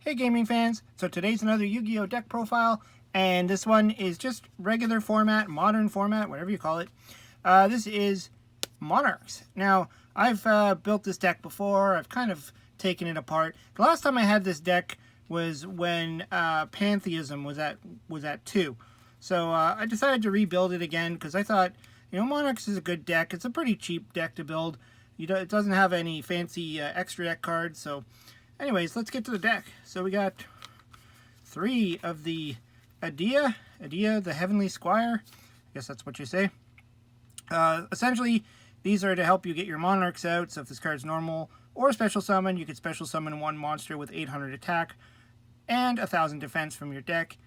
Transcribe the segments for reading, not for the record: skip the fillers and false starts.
Hey gaming fans, so today's another Yu-Gi-Oh deck profile, and this one is just regular format, modern format, whatever you call it. This is Monarchs. Now, I've built this deck before, I've kind of taken it apart. The last time I had this deck was when Pantheism was at 2. So I decided to rebuild it again because I thought, Monarchs is a good deck. It's a pretty cheap deck to build. It doesn't have any fancy extra deck cards, so anyways, let's get to the deck. So we got 3 of the Idea, the Heavenly Squire. I guess that's what you say. Essentially, these are to help you get your Monarchs out. So if this card's normal or special summon, you could special summon one monster with 800 attack and 1000 defense from your deck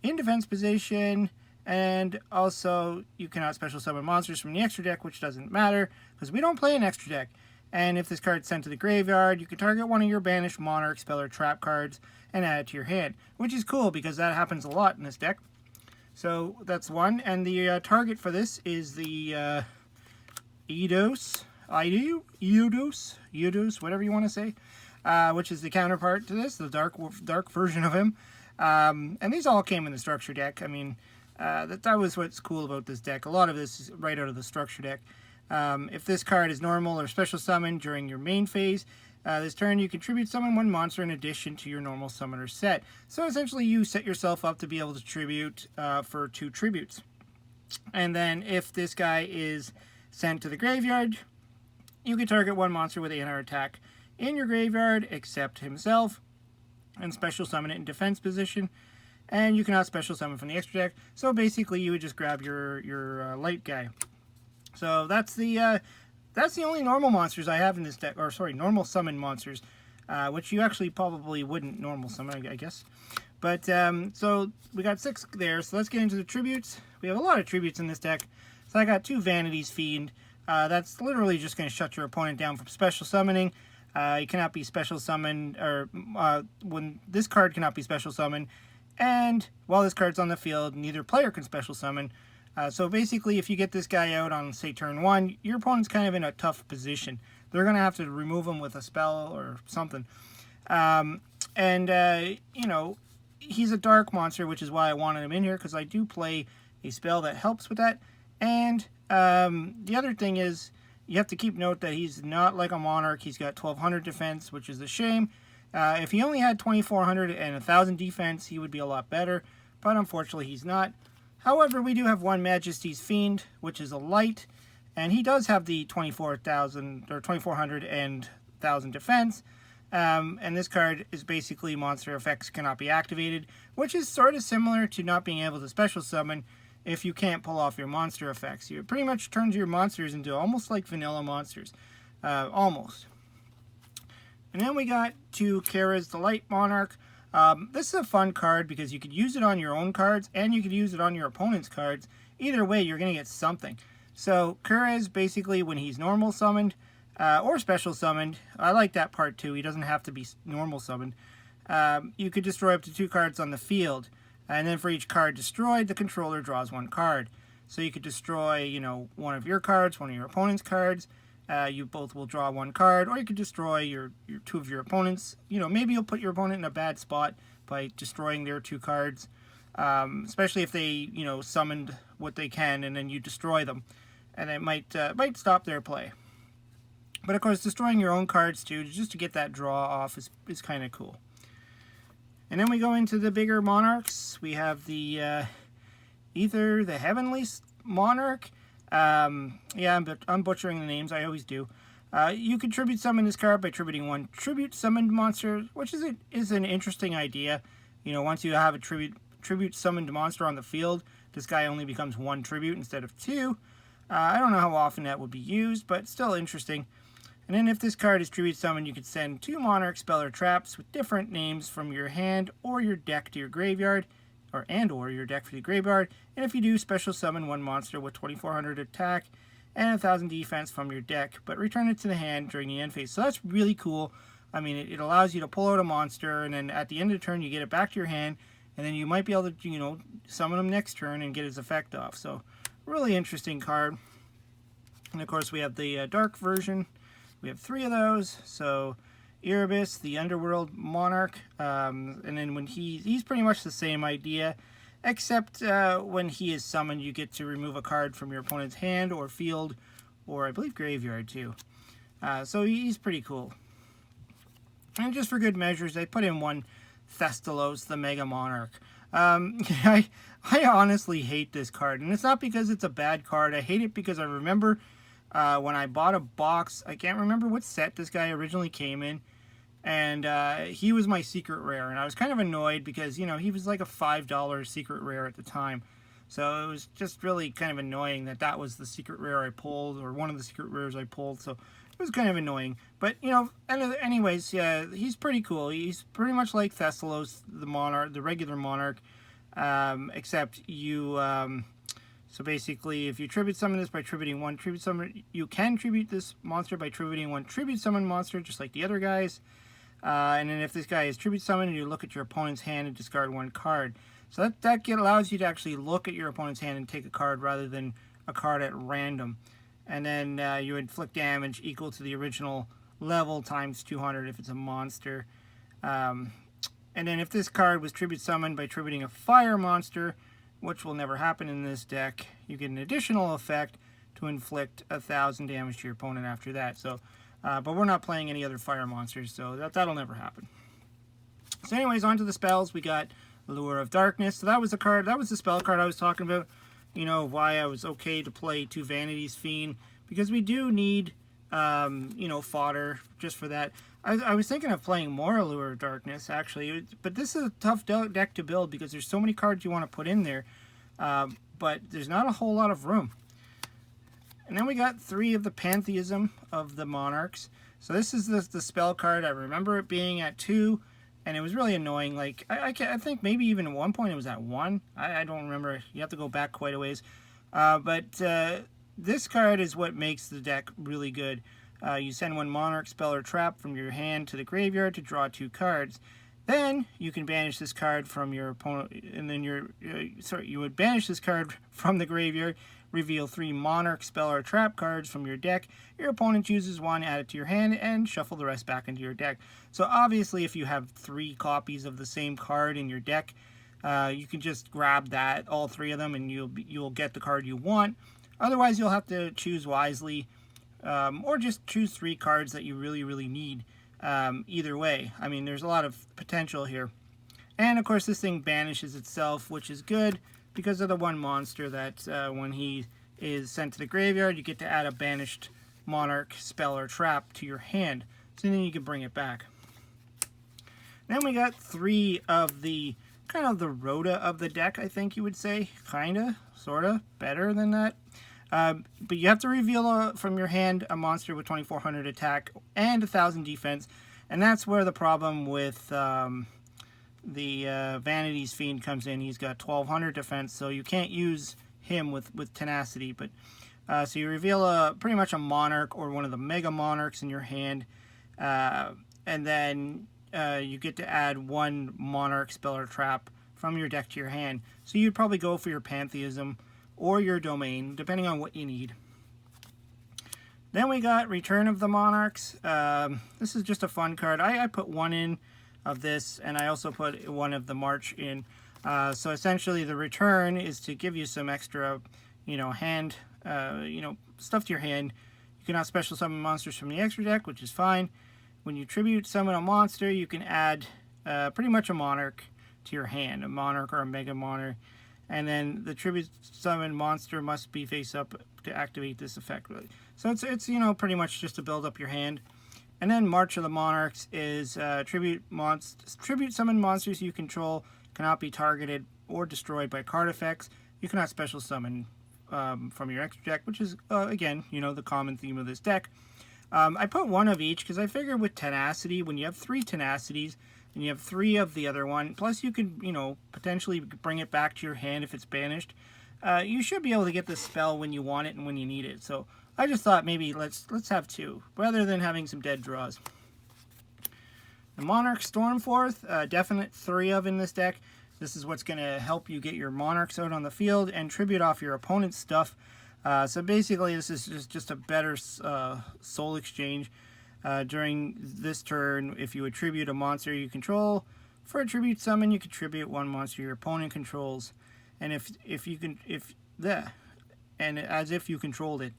in defense position. And also, you cannot special summon monsters from the extra deck, which doesn't matter because we don't play an extra deck. And if this card's sent to the graveyard, you can target one of your banished Monarch, spell, or trap cards and add it to your hand, which is cool because that happens a lot in this deck. So that's one. And the target for this is the Eidos, whatever you want to say, which is the counterpart to this, the dark version of him. And these all came in the structure deck. I mean, that was what's cool about this deck. A lot of this is right out of the structure deck. If this card is normal or special summon during your main phase, this turn you contribute summon one monster in addition to your normal summoner set. So essentially you set yourself up to be able to tribute for 2 tributes. And then if this guy is sent to the graveyard, you can target one monster with 800 attack in your graveyard except himself and special summon it in defense position. And you cannot special summon from the extra deck. So basically you would just grab your light guy. So that's the only normal monsters I have in this deck, or sorry, normal summon monsters, which you actually probably wouldn't normal summon, I guess. But so we got 6 there. So let's get into the tributes. We have a lot of tributes in this deck. So I got 2 Vanities Fiend. That's literally just going to shut your opponent down from special summoning. You cannot be special summoned, or when this card cannot be special summoned, and while this card's on the field, neither player can special summon. So basically, if you get this guy out on, say, turn 1, your opponent's kind of in a tough position. They're going to have to remove him with a spell or something. He's a dark monster, which is why I wanted him in here, because I do play a spell that helps with that. And the other thing is, you have to keep note that he's not like a Monarch. He's got 1200 defense, which is a shame. If he only had 2400 and 1000 defense, he would be a lot better. But unfortunately, he's not. However, we do have one Majesty's Fiend, which is a light, and he does have the 24,000 or 2400 and 1000 defense. And this card is basically monster effects cannot be activated, which is sort of similar to not being able to special summon if you can't pull off your monster effects. It pretty much turns your monsters into almost like vanilla monsters, almost. And then we got 2 Kara's the Light Monarch. This is a fun card because you could use it on your own cards and you could use it on your opponent's cards. Either way, you're going to get something. So Kara is basically when he's normal summoned or special summoned. I like that part too. He doesn't have to be normal summoned. You could destroy up to 2 cards on the field. And then for each card destroyed, the controller draws 1 card. So you could destroy, one of your cards, one of your opponent's cards. You both will draw 1 card, or you could destroy your 2 of your opponents. Maybe you'll put your opponent in a bad spot by destroying their 2 cards, especially if they, summoned what they can and then you destroy them, and it might stop their play. But of course, destroying your own cards too, just to get that draw off, is kind of cool. And then we go into the bigger Monarchs. We have the either the Heavenly Monarch. Yeah, I'm butchering the names. I always do. You can tribute summon this card by tributing 1 tribute summoned monster, which is an interesting idea. Once you have a tribute summoned monster on the field, this guy only becomes 1 tribute instead of 2. I don't know how often that would be used, but still interesting. And then if this card is tribute summoned, you could send 2 Monarch spell or traps with different names from your hand or your deck to your graveyard, or your deck for the graveyard. And if you do, special summon 1 monster with 2400 attack and 1000 defense from your deck, but return it to the hand during the end phase. So that's really cool. I mean, it allows you to pull out a monster, and then at the end of the turn, you get it back to your hand, and then you might be able to, summon him next turn and get his effect off. So, really interesting card. And of course, we have the dark version. We have 3 of those. So, Erebus, the Underworld Monarch, and then when he's pretty much the same idea, except when he is summoned, you get to remove a card from your opponent's hand or field, or I believe graveyard too. So he's pretty cool. And just for good measures, I put in one Thestalos, the Mega Monarch. I honestly hate this card, and it's not because it's a bad card. I hate it because I remember when I bought a box, I can't remember what set this guy originally came in, and he was my secret rare, and I was kind of annoyed because, you know, he was like a $5 secret rare at the time. So it was just really kind of annoying that that was the secret rare I pulled, or one of the secret rares I pulled, so it was kind of annoying. But, you know, anyways, yeah, he's pretty cool. He's pretty much like Thestalos, the Monarch, the regular Monarch, except you, so basically, if you tribute summon this by tributing one tribute summon, you can tribute this monster by tributing one tribute summon monster, just like the other guys. And then if this guy is tribute summoned, you look at your opponent's hand and discard one card. So that allows you to actually look at your opponent's hand and take a card rather than a card at random. And then you inflict damage equal to the original level times 200 if it's a monster. And then if this card was tribute summoned by tributing a fire monster, which will never happen in this deck, you get an additional effect to inflict 1,000 damage to your opponent after that. So, but we're not playing any other fire monsters, so that'll never happen. So anyways, on to the spells. We got Lure of Darkness. So that was the card, that was the spell card I was talking about. You know, why I was okay to play 2 Vanities Fiend, because we do need, you know, fodder just for that. I was thinking of playing more Allure of Darkness, actually, but this is a tough deck to build because there's so many cards you want to put in there, but there's not a whole lot of room. And then we got 3 of the Pantheism of the Monarchs. So this is the spell card. I remember it being at 2, and it was really annoying. Like, I think maybe even at one point it was at 1. I don't remember. You have to go back quite a ways. But this card is what makes the deck really good. You send 1 Monarch spell or trap from your hand to the graveyard to draw 2 cards. Then you can banish this card from your opponent, and then you would banish this card from the graveyard, reveal 3 Monarch spell or trap cards from your deck. Your opponent chooses 1, add it to your hand, and shuffle the rest back into your deck. So obviously, if you have 3 copies of the same card in your deck, you can just grab that, all 3 of them, and you'll get the card you want. Otherwise, you'll have to choose wisely, or just choose 3 cards that you really, really need. Either way, I mean, there's a lot of potential here. And of course, this thing banishes itself, which is good because of the 1 monster that when he is sent to the graveyard, you get to add a banished Monarch spell or trap to your hand. So then you can bring it back. Then we got 3 of the kind of the Rhoda of the deck, I think you would say. Kinda, sorta, better than that. But you have to reveal from your hand a monster with 2,400 attack and 1,000 defense, and that's where the problem with the Vanities Fiend comes in. He's got 1,200 defense, so you can't use him with tenacity. But so you reveal pretty much a Monarch or one of the Mega Monarchs in your hand, and then you get to add 1 Monarch spell or trap from your deck to your hand. So you'd probably go for your Pantheism or your Domain, depending on what you need. Then we got Return of the Monarchs. This is just a fun card. I put 1 in of this, and I also put 1 of the March in. So essentially, the return is to give you some extra, you know, hand, you know, stuff to your hand. You cannot special summon monsters from the extra deck, which is fine. When you tribute summon a monster, you can add pretty much a Monarch to your hand, a Monarch or a Mega Monarch. And then the tribute summon monster must be face up to activate this effect. So it's you know, pretty much just to build up your hand. And then March of the Monarchs is tribute summon monsters you control cannot be targeted or destroyed by card effects. You cannot special summon from your extra deck, which is again, you know, the common theme of this deck. I put 1 of each because I figured with tenacity, when you have 3 tenacities, and you have 3 of the other one, plus you could, you know, potentially bring it back to your hand if it's banished. You should be able to get this spell when you want it and when you need it. So I just thought maybe let's have 2, rather than having some dead draws. The Monarch Storm Forth, definite 3 of in this deck. This is what's going to help you get your Monarchs out on the field and tribute off your opponent's stuff. So basically, this is just a better soul exchange. During this turn, if you attribute a monster you control, for a tribute summon, you contribute one monster your opponent controls, and as if you controlled it.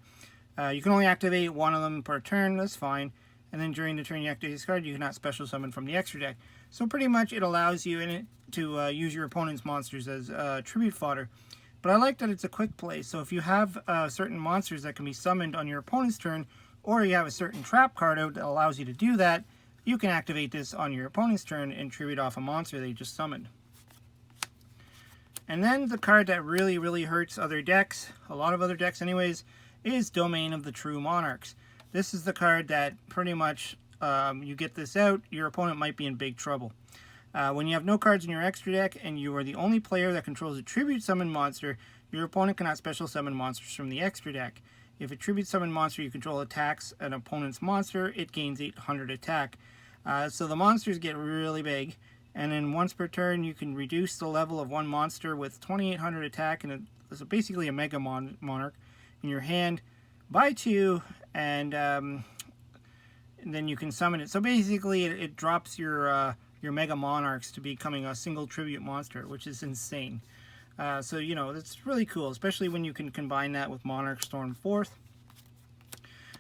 You can only activate one of them per turn. That's fine. And then during the turn you activate this card, you cannot special summon from the extra deck. So pretty much it allows you to use your opponent's monsters as tribute fodder. But I like that it's a quick play. So if you have certain monsters that can be summoned on your opponent's turn, or you have a certain trap card out that allows you to do that, you can activate this on your opponent's turn and tribute off a monster they just summoned. And then the card that really, really hurts other decks, a lot of other decks anyways, is Domain of the True Monarchs. This is the card that pretty much, you get this out, your opponent might be in big trouble. When you have no cards in your extra deck and you are the only player that controls a tribute summon monster, your opponent cannot special summon monsters from the extra deck. If a tribute summon monster you control attacks an opponent's monster, it gains 800 attack. So the monsters get really big, and then once per turn you can reduce the level of one monster with 2800 attack, and it's basically a Mega Monarch in your hand by 2, and then you can summon it. So basically it drops your Mega Monarchs to becoming a single tribute monster, which is insane. So, you know, that's really cool, especially when you can combine that with Monarch Storm 4th.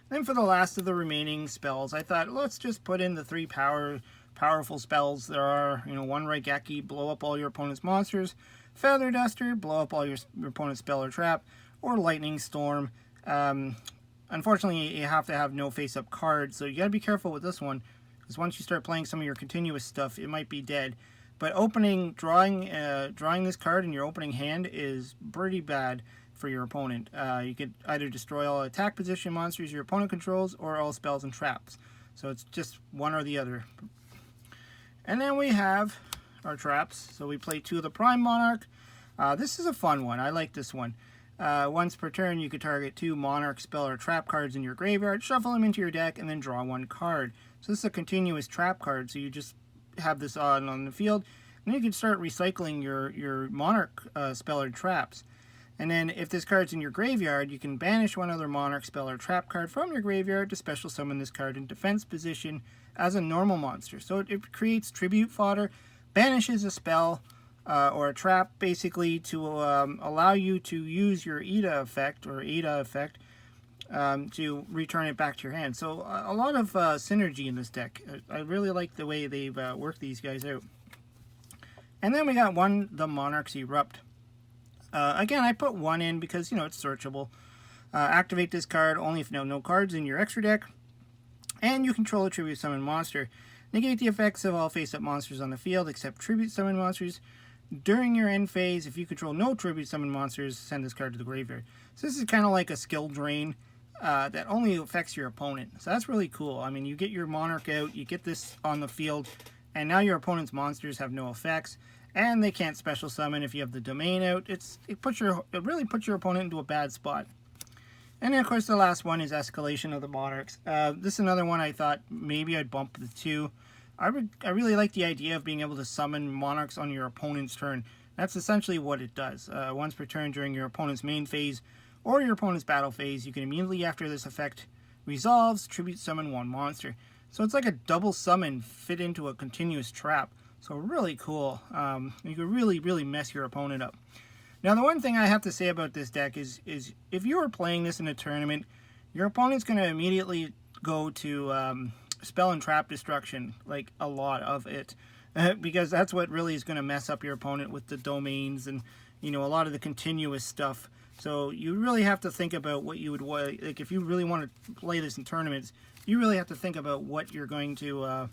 Then for the last of the remaining spells, I thought, let's just put in the 3 powerful spells there are. You know, 1 Raigeki, blow up all your opponent's monsters. Feather Duster, blow up all your opponent's spell or trap. Or Lightning Storm. Unfortunately, you have to have no face-up cards, so you gotta be careful with this one, because once you start playing some of your continuous stuff, it might be dead. But drawing this card in your opening hand is pretty bad for your opponent. You could either destroy all attack position monsters your opponent controls, or all spells and traps. So it's just one or the other. And then we have our traps. So we play 2 of the Prime Monarch. This is a fun one. I like this one. Once per turn, you could target 2 Monarch spell or trap cards in your graveyard, shuffle them into your deck, and then draw 1 card. So this is a continuous trap card, so you just have this on the field, and you can start recycling your Monarch spell or traps. And then if this card's in your graveyard, you can banish one other Monarch spell or trap card from your graveyard to special summon this card in defense position as a normal monster. So it creates tribute fodder, banishes a spell or a trap, basically to allow you to use your Ada effect to return it back to your hand. So a lot of synergy in this deck. I really like the way they've worked these guys out. And then we got the Monarchs Erupt. Again, I put 1 in because, you know, it's searchable. Activate this card only if no cards in your extra deck, and you control a tribute summon monster. Negate the effects of all face-up monsters on the field except tribute summon monsters. During your end phase, if you control no tribute summon monsters, send this card to the graveyard. So this is kind of like a skill drain that only affects your opponent. So that's really cool. I mean, you get your Monarch out, you get this on the field, and now your opponent's monsters have no effects, and they can't special summon if you have the Domain out. It really puts your opponent into a bad spot. And then, of course, the last one is Escalation of the Monarchs. This is another one I thought maybe I'd bump the 2. I really like the idea of being able to summon Monarchs on your opponent's turn. That's essentially what it does. Once per turn during your opponent's main phase or your opponent's battle phase, you can immediately after this effect resolves, tribute summon 1 monster. So it's like a double summon fit into a continuous trap. So really cool. You can really, really mess your opponent up. Now, the one thing I have to say about this deck is if you are playing this in a tournament, your opponent's going to immediately go to spell and trap destruction, like a lot of it, because that's what really is going to mess up your opponent with the domains and, you know, a lot of the continuous stuff. So you really have to think about what you would, like if you really want to play this in tournaments, you really have to think about what you're going to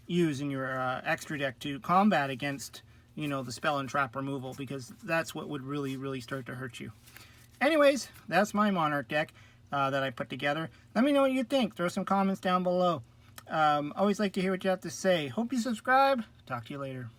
use in your extra deck to combat against, you know, the spell and trap removal, because that's what would really, really start to hurt you. Anyways, that's my Monarch deck that I put together. Let me know what you think. Throw some comments down below. Always like to hear what you have to say. Hope you subscribe. Talk to you later.